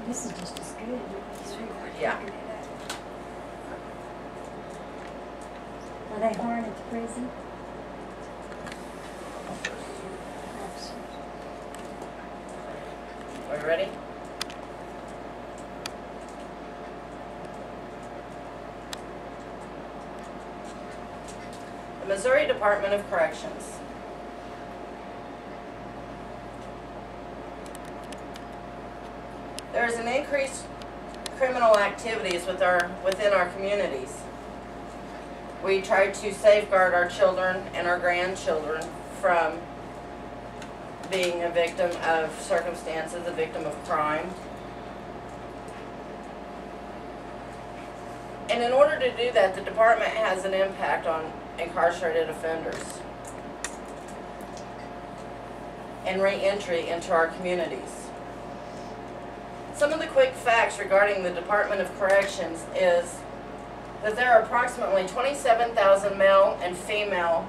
This is just as good. Yeah. Are they hard at the prison? Are you ready? The Missouri Department of Corrections. There is an increased criminal activities within our communities. We try to safeguard our children and our grandchildren from being a victim of circumstances, a victim of crime. And in order to do that, the department has an impact on incarcerated offenders and re-entry into our communities. Some of the quick facts regarding the Department of Corrections is that there are approximately 27,000 male and female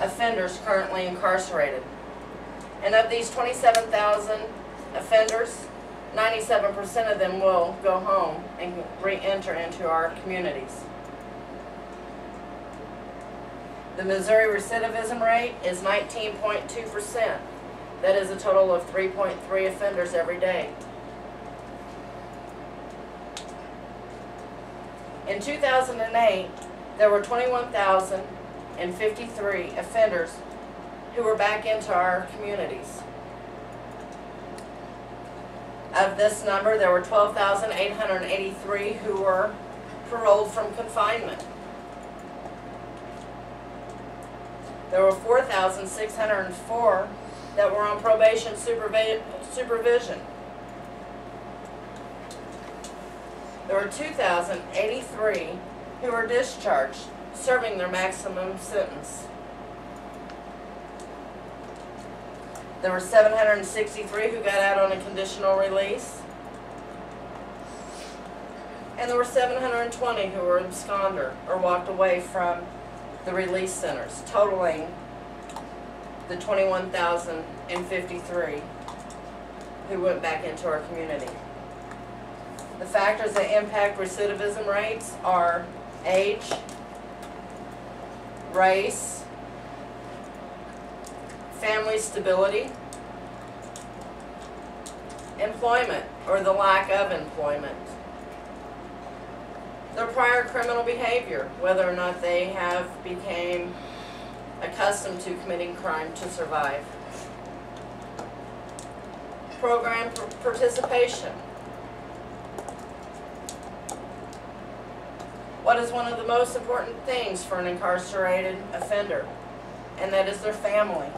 offenders currently incarcerated. And of these 27,000 offenders, 97% of them will go home and re-enter into our communities. The Missouri recidivism rate is 19.2%. That is a total of 3.3 offenders every day. In 2008, there were 21,053 offenders who were back into our communities. Of this number, there were 12,883 who were paroled from confinement. There were 4,604 that were on probation supervision. There were 2,083 who were discharged, serving their maximum sentence. There were 763 who got out on a conditional release. And there were 720 who were absconded or walked away from the release centers, totaling the 21,053 who went back into our community. The factors that impact recidivism rates are age, race, family stability, employment or the lack of employment, their prior criminal behavior, whether or not they have become accustomed to committing crime to survive, program participation. What is one of the most important things for an incarcerated offender? And that is their family.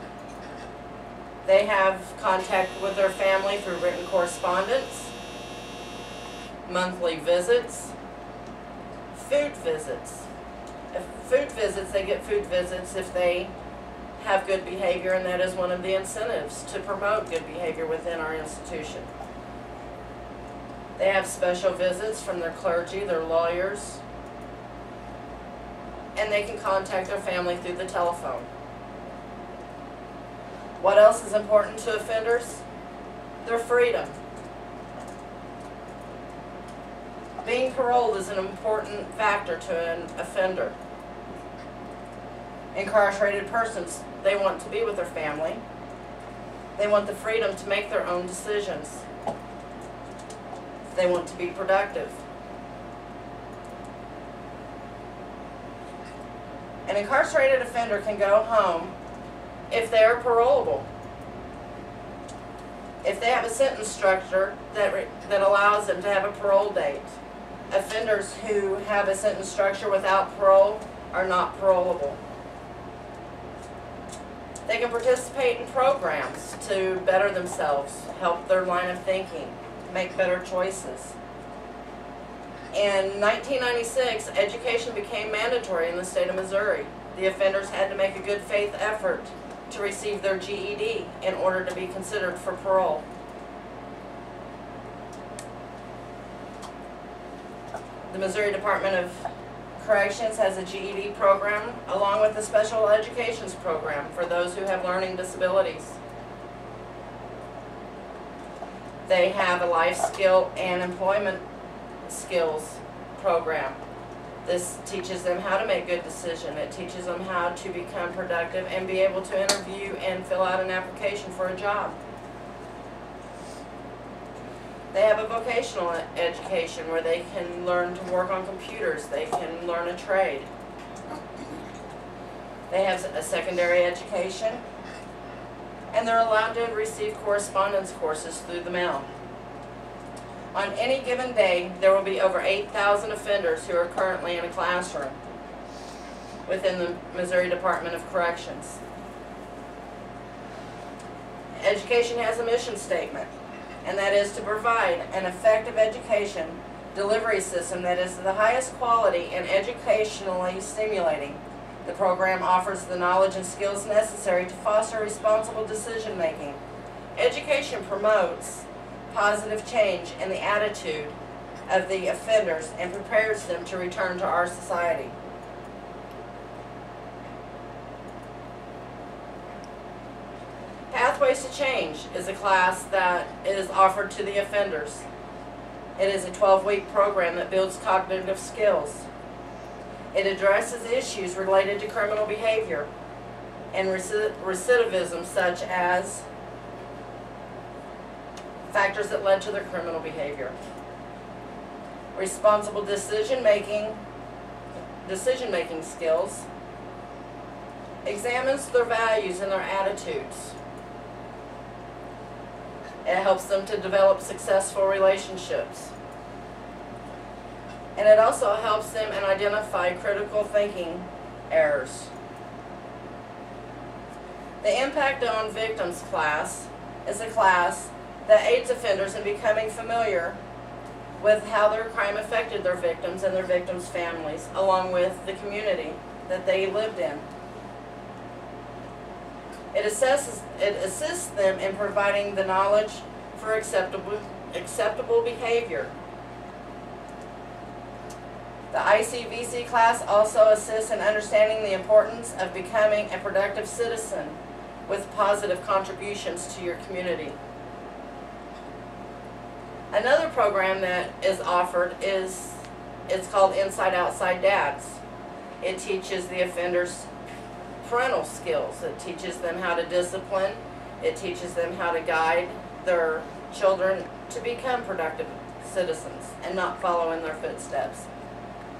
They have contact with their family through written correspondence, monthly visits, food visits. They get food visits if they have good behavior, and that is one of the incentives to promote good behavior within our institution. They have special visits from their clergy, their lawyers, and they can contact their family through the telephone. What else is important to offenders? Their freedom. Being paroled is an important factor to an offender. Incarcerated persons, they want to be with their family. They want the freedom to make their own decisions. They want to be productive. An incarcerated offender can go home if they are parolable. If they have a sentence structure that allows them to have a parole date. Offenders who have a sentence structure without parole are not parolable. They can participate in programs to better themselves, help their line of thinking, make better choices. In 1996, education became mandatory in the state of Missouri. The offenders had to make a good faith effort to receive their GED in order to be considered for parole. The Missouri Department of Corrections has a GED program along with a special educations program for those who have learning disabilities. They have a life skill and employment skills program. This teaches them how to make good decisions. It teaches them how to become productive and be able to interview and fill out an application for a job. They have a vocational education where they can learn to work on computers. They can learn a trade. They have a secondary education, and they're allowed to receive correspondence courses through the mail. On any given day, there will be over 8,000 offenders who are currently in a classroom within the Missouri Department of Corrections. Education has a mission statement, and that is to provide an effective education delivery system that is the highest quality and educationally stimulating. The program offers the knowledge and skills necessary to foster responsible decision making. Education promotes positive change in the attitude of the offenders and prepares them to return to our society. Pathways to Change is a class that is offered to the offenders. It is a 12-week program that builds cognitive skills. It addresses issues related to criminal behavior and recidivism, such as factors that led to their criminal behavior. Responsible decision-making skills. Examines their values and their attitudes. It helps them to develop successful relationships. And it also helps them in identify critical thinking errors. The Impact on Victims class is a class that aids offenders in becoming familiar with how their crime affected their victims and their victims' families, along with the community that they lived in. It assists them in providing the knowledge for acceptable behavior. The ICVC class also assists in understanding the importance of becoming a productive citizen with positive contributions to your community. Another program that is offered it's called Inside Outside Dads. It teaches the offenders parental skills. It teaches them how to discipline. It teaches them how to guide their children to become productive citizens and not follow in their footsteps.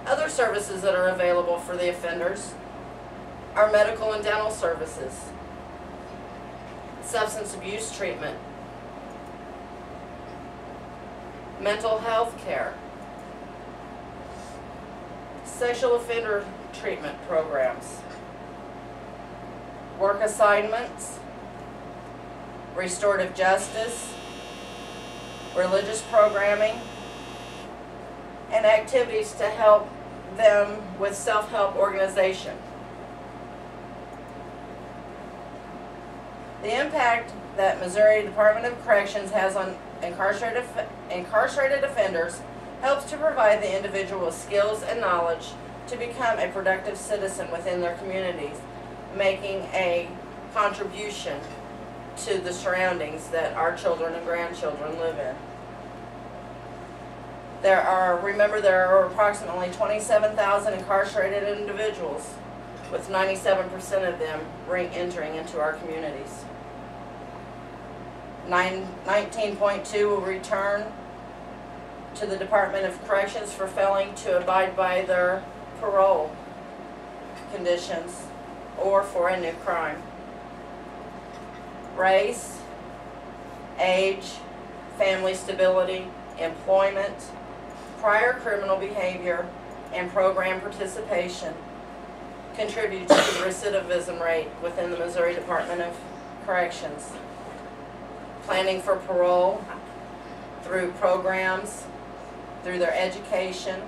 Other services that are available for the offenders are medical and dental services, substance abuse treatment, mental health care, sexual offender treatment programs, work assignments, restorative justice, religious programming, and activities to help them with self-help organization. The impact that Missouri Department of Corrections has on incarcerated offenders helps to provide the individual with skills and knowledge to become a productive citizen within their communities, making a contribution to the surroundings that our children and grandchildren live in. Remember, there are approximately 27,000 incarcerated individuals, with 97% of them re-entering into our communities. 19.2 will return to the Department of Corrections for failing to abide by their parole conditions or for a new crime. Race, age, family stability, employment, prior criminal behavior, and program participation contribute to the recidivism rate within the Missouri Department of Corrections. Planning for parole through programs, through their education,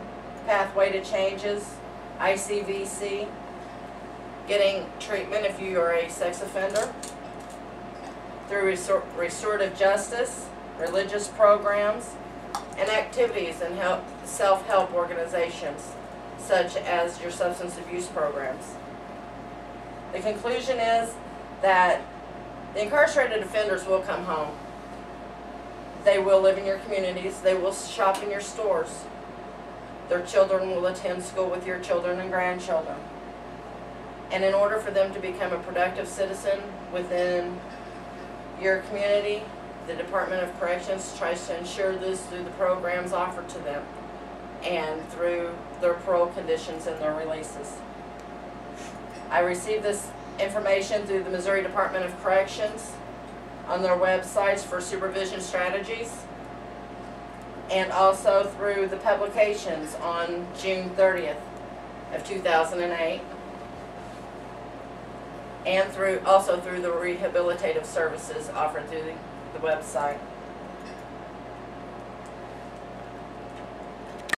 pathway to changes, ICVC, getting treatment if you are a sex offender, through restorative justice, religious programs, and activities and self-help organizations such as your substance abuse programs. The conclusion is that the incarcerated offenders will come home. They will live in your communities. They will shop in your stores. Their children will attend school with your children and grandchildren. And in order for them to become a productive citizen within your community, the Department of Corrections tries to ensure this through the programs offered to them and through their parole conditions and their releases. I received this information through the Missouri Department of Corrections on their websites for supervision strategies, and also through the publications on June 30th of 2008, and also through the rehabilitative services offered through the website.